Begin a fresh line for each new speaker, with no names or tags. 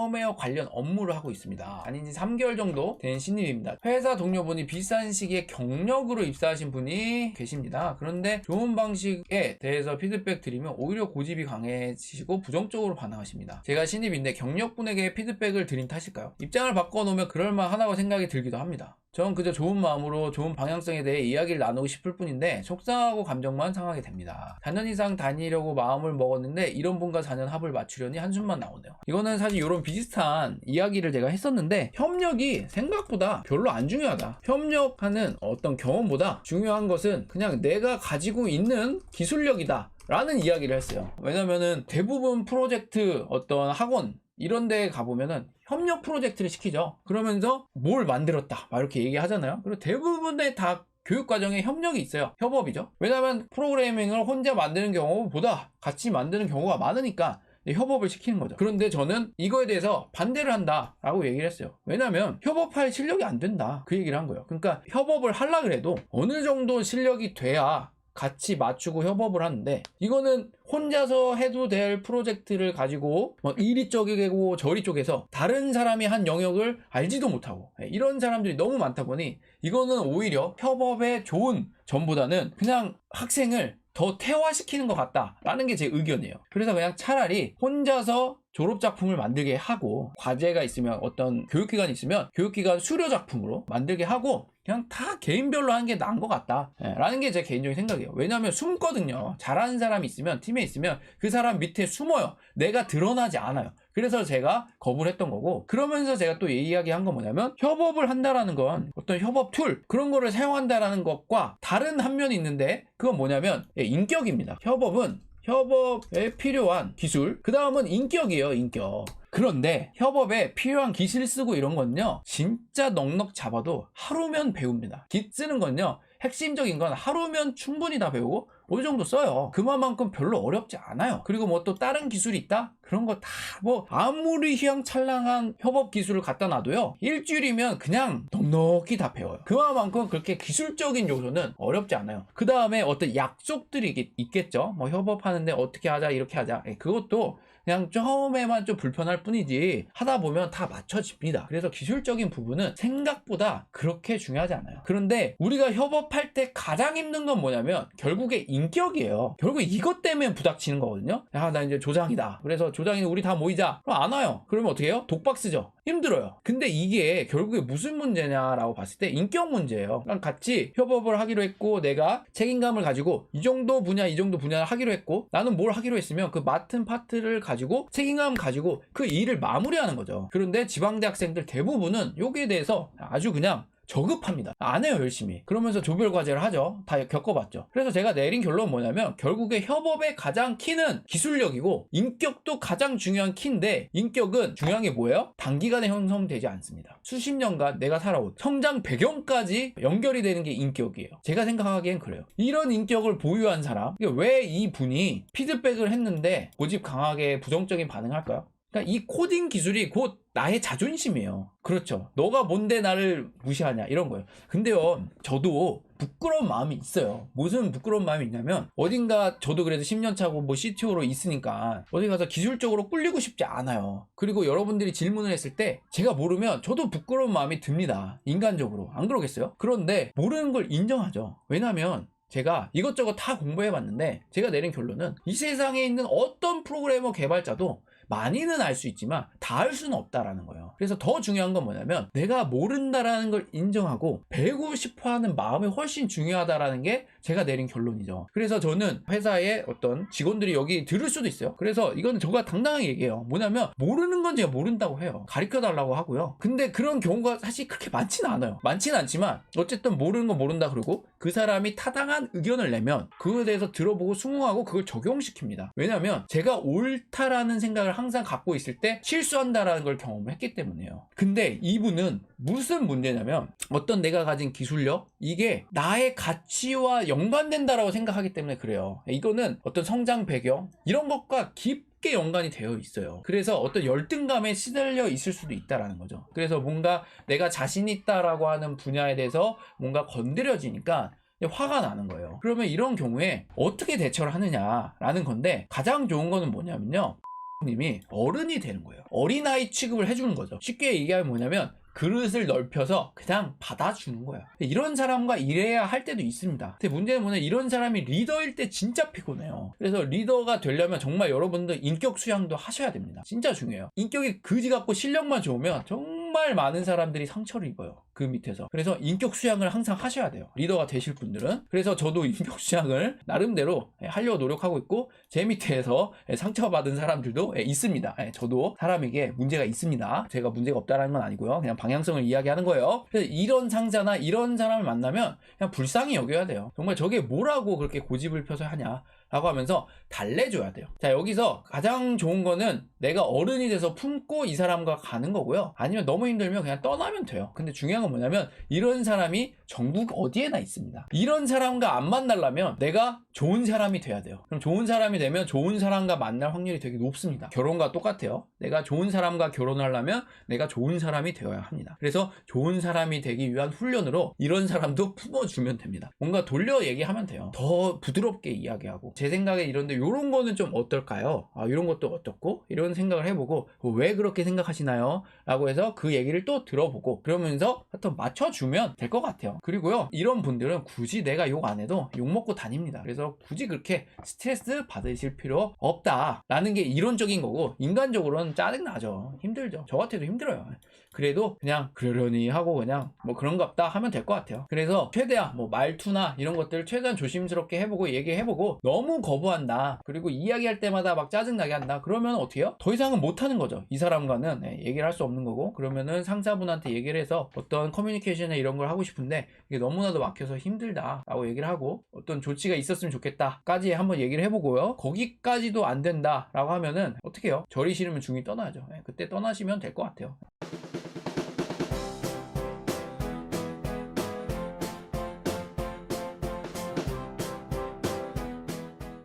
펌웨어 관련 업무를 하고 있습니다. 다닌 지 3개월 정도 된 신입입니다. 회사 동료분이 비슷한 시기에 경력으로 입사하신 분이 계십니다. 그런데 좋은 방식에 대해서 피드백 드리면 오히려 고집이 강해지시고 부정적으로 반응하십니다. 제가 신입인데 경력분에게 피드백을 드린 탓일까요? 입장을 바꿔놓으면 그럴만하다고 생각이 들기도 합니다. 전 그저 좋은 마음으로 좋은 방향성에 대해 이야기를 나누고 싶을 뿐인데 속상하고 감정만 상하게 됩니다. 4년 이상 다니려고 마음을 먹었는데 이런 분과 4년 합을 맞추려니 한숨만 나오네요. 이거는 사실 이런 비슷한 이야기를 제가 했었는데 협력이 생각보다 별로 안 중요하다. 협력하는 어떤 경험보다 중요한 것은 그냥 내가 가지고 있는 기술력이다 라는 이야기를 했어요. 왜냐면은 대부분 프로젝트 어떤 학원 이런 데 가보면은 협력 프로젝트를 시키죠. 그러면서 뭘 만들었다 막 이렇게 얘기하잖아요. 그리고 대부분의 다 교육과정에 협력이 있어요. 협업이죠. 왜냐면 프로그래밍을 혼자 만드는 경우보다 같이 만드는 경우가 많으니까 협업을 시키는 거죠. 그런데 저는 이거에 대해서 반대를 한다 라고 얘기를 했어요. 왜냐면 협업할 실력이 안 된다 그 얘기를 한 거예요. 그러니까 협업을 하려고 해도 어느 정도 실력이 돼야 같이 맞추고 협업을 하는데 이거는 혼자서 해도 될 프로젝트를 가지고 이리 쪼개고 저리 쪼개서 다른 사람이 한 영역을 알지도 못하고 이런 사람들이 너무 많다 보니 이거는 오히려 협업에 좋은 점보다는 그냥 학생을 더 태화시키는 것 같다라는 게 제 의견이에요. 그래서 그냥 차라리 혼자서 졸업작품을 만들게 하고 과제가 있으면 어떤 교육기간이 있으면 교육기간 수료작품으로 만들게 하고 그냥 다 개인별로 하는 게 나은 것 같다 라는 게 제 개인적인 생각이에요. 왜냐하면 숨거든요. 잘하는 사람이 있으면 팀에 있으면 그 사람 밑에 숨어요. 내가 드러나지 않아요. 그래서 제가 거부를 했던 거고 그러면서 제가 또 이야기한 건 뭐냐면 협업을 한다라는 건 어떤 협업 툴 그런 거를 사용한다라는 것과 다른 한 면이 있는데 그건 뭐냐면 인격입니다. 협업에 필요한 기술 그 다음은 인격이에요. 인격. 그런데 협업에 필요한 기술 쓰고 이런 건요 진짜 넉넉 잡아도 하루면 배웁니다. 깃 쓰는 건요 핵심적인 건 하루면 충분히 다 배우고 어느 정도 써요. 그만큼 별로 어렵지 않아요. 그리고 뭐 또 다른 기술이 있다? 그런 거 다 뭐 아무리 휘황찬란한 협업 기술을 갖다 놔도요 일주일이면 그냥 넉넉히 다 배워요. 그만큼 그렇게 기술적인 요소는 어렵지 않아요. 그 다음에 어떤 약속들이 있겠죠. 뭐 협업하는데 어떻게 하자 이렇게 하자 그것도 그냥 처음에만 좀 불편할 뿐이지 하다 보면 다 맞춰집니다. 그래서 기술적인 부분은 생각보다 그렇게 중요하지 않아요. 그런데 우리가 협업할 때 가장 힘든 건 뭐냐면 결국에 인격이에요. 결국 이것 때문에 부닥치는 거거든요. 나 이제 조장이다. 그래서 조장이 우리 다 모이자. 그럼 안 와요. 그러면 어떻게 해요? 독박 쓰죠. 힘들어요. 근데 이게 결국에 무슨 문제냐라고 봤을 때 인격 문제예요. 그냥 같이 협업을 하기로 했고 내가 책임감을 가지고 이 정도 분야를 하기로 했고 나는 뭘 하기로 했으면 그 맡은 파트를 가지고 책임감 가지고 그 일을 마무리하는 거죠. 그런데 지방대 학생들 대부분은 여기에 대해서 아주 그냥 저급합니다. 안 해요 열심히. 그러면서 조별 과제를 하죠. 다 겪어봤죠. 그래서 제가 내린 결론은 뭐냐면 결국에 협업의 가장 키는 기술력이고 인격도 가장 중요한 키인데 인격은 중요한 게 뭐예요? 단기간에 형성되지 않습니다. 수십 년간 내가 살아온 성장 배경까지 연결이 되는 게 인격이에요. 제가 생각하기엔 그래요. 이런 인격을 보유한 사람 왜 이 분이 피드백을 했는데 고집 강하게 부정적인 반응을 할까요? 그러니까 이 코딩 기술이 곧 나의 자존심이에요. 그렇죠. 너가 뭔데 나를 무시하냐 이런 거예요. 근데요 저도 부끄러운 마음이 있어요. 무슨 부끄러운 마음이 있냐면 어딘가 저도 그래도 10년 차고 뭐 CTO로 있으니까 어디 가서 기술적으로 꿀리고 싶지 않아요. 그리고 여러분들이 질문을 했을 때 제가 모르면 저도 부끄러운 마음이 듭니다. 인간적으로. 안 그러겠어요? 그런데 모르는 걸 인정하죠. 왜냐면 제가 이것저것 다 공부해봤는데 제가 내린 결론은 이 세상에 있는 어떤 프로그래머 개발자도 많이는 알 수 있지만 다 알 수는 없다라는 거예요. 그래서 더 중요한 건 뭐냐면 내가 모른다라는 걸 인정하고 배우고 싶어하는 마음이 훨씬 중요하다라는 게 제가 내린 결론이죠. 그래서 저는 회사의 어떤 직원들이 여기 들을 수도 있어요. 그래서 이거는 제가 당당하게 얘기해요. 뭐냐면 모르는 건 제가 모른다고 해요. 가르쳐달라고 하고요. 근데 그런 경우가 사실 그렇게 많지는 않아요. 많지는 않지만 어쨌든 모르는 건 모른다 그러고 그 사람이 타당한 의견을 내면 그거에 대해서 들어보고 수긍하고 그걸 적용시킵니다. 왜냐면 제가 옳다라는 생각을 항상 갖고 있을 때 실수한다라는 걸 경험을 했기 때문이에요. 근데 이분은 무슨 문제냐면 어떤 내가 가진 기술력 이게 나의 가치와 연관된다라고 생각하기 때문에 그래요. 이거는 어떤 성장 배경 이런 것과 깊게 연관이 되어 있어요. 그래서 어떤 열등감에 시달려 있을 수도 있다라는 거죠. 그래서 뭔가 내가 자신 있다라고 하는 분야에 대해서 뭔가 건드려지니까 화가 나는 거예요. 그러면 이런 경우에 어떻게 대처를 하느냐라는 건데 가장 좋은 거는 뭐냐면요. 님이 어른이 되는 거예요. 어린아이 취급을 해주는 거죠. 쉽게 얘기하면 뭐냐면 그릇을 넓혀서 그냥 받아주는 거야. 이런 사람과 일해야 할 때도 있습니다. 근데 문제는 뭐냐면 이런 사람이 리더일 때 진짜 피곤해요. 그래서 리더가 되려면 정말 여러분들 인격 수양도 하셔야 됩니다. 진짜 중요해요. 인격이 그지 같고 실력만 좋으면 정말 많은 사람들이 상처를 입어요. 그 밑에서. 그래서 인격 수양을 항상 하셔야 돼요. 리더가 되실 분들은. 그래서 저도 인격 수양을 나름대로 하려고 노력하고 있고 제 밑에서 상처받은 사람들도 있습니다. 저도 사람에게 문제가 있습니다. 제가 문제가 없다는 건 아니고요. 그냥 방향성을 이야기하는 거예요. 그래서 이런 상사나 이런 사람을 만나면 그냥 불쌍히 여겨야 돼요. 정말 저게 뭐라고 그렇게 고집을 펴서 하냐 라고 하면서 달래줘야 돼요. 자, 여기서 가장 좋은 거는 내가 어른이 돼서 품고 이 사람과 가는 거고요. 아니면 너무 힘들면 그냥 떠나면 돼요. 근데 중요한 건 뭐냐면 이런 사람이 전국 어디에나 있습니다. 이런 사람과 안 만나려면 내가 좋은 사람이 돼야 돼요. 그럼 좋은 사람이 되면 좋은 사람과 만날 확률이 되게 높습니다. 결혼과 똑같아요. 내가 좋은 사람과 결혼을 하려면 내가 좋은 사람이 되어야 합니다. 그래서 좋은 사람이 되기 위한 훈련으로 이런 사람도 품어주면 됩니다. 뭔가 돌려 얘기하면 돼요. 더 부드럽게 이야기하고 제 생각에 이런데 이런 거는 좀 어떨까요? 이런 것도 어떻고? 이런 생각을 해보고 왜 그렇게 생각하시나요? 라고 해서 그 얘기를 또 들어보고 그러면서 하여튼 맞춰주면 될 것 같아요. 그리고요, 이런 분들은 굳이 내가 욕 안 해도 욕 먹고 다닙니다. 그래서 굳이 그렇게 스트레스 받으실 필요 없다라는 게 이론적인 거고 인간적으로는 짜증나죠. 힘들죠. 저 같아도 힘들어요. 그래도 그냥 그러려니 하고 그냥 뭐 그런갑다 하면 될 것 같아요. 그래서 최대한 뭐 말투나 이런 것들을 최대한 조심스럽게 해보고 얘기해보고 너무 거부한다 그리고 이야기할 때마다 막 짜증나게 한다 그러면 어떻게 해요? 더 이상은 못하는 거죠. 이 사람과는 얘기를 할 수 없는 거고 그러면은 상사분한테 얘기를 해서 어떤 커뮤니케이션에 이런 걸 하고 싶은데 이게 너무나도 막혀서 힘들다 라고 얘기를 하고 어떤 조치가 있었으면 좋겠다 까지 한번 얘기를 해보고요. 거기까지도 안 된다 라고 하면은 어떻게 해요? 절이 싫으면 중이 떠나야죠. 그때 떠나시면 될 것 같아요.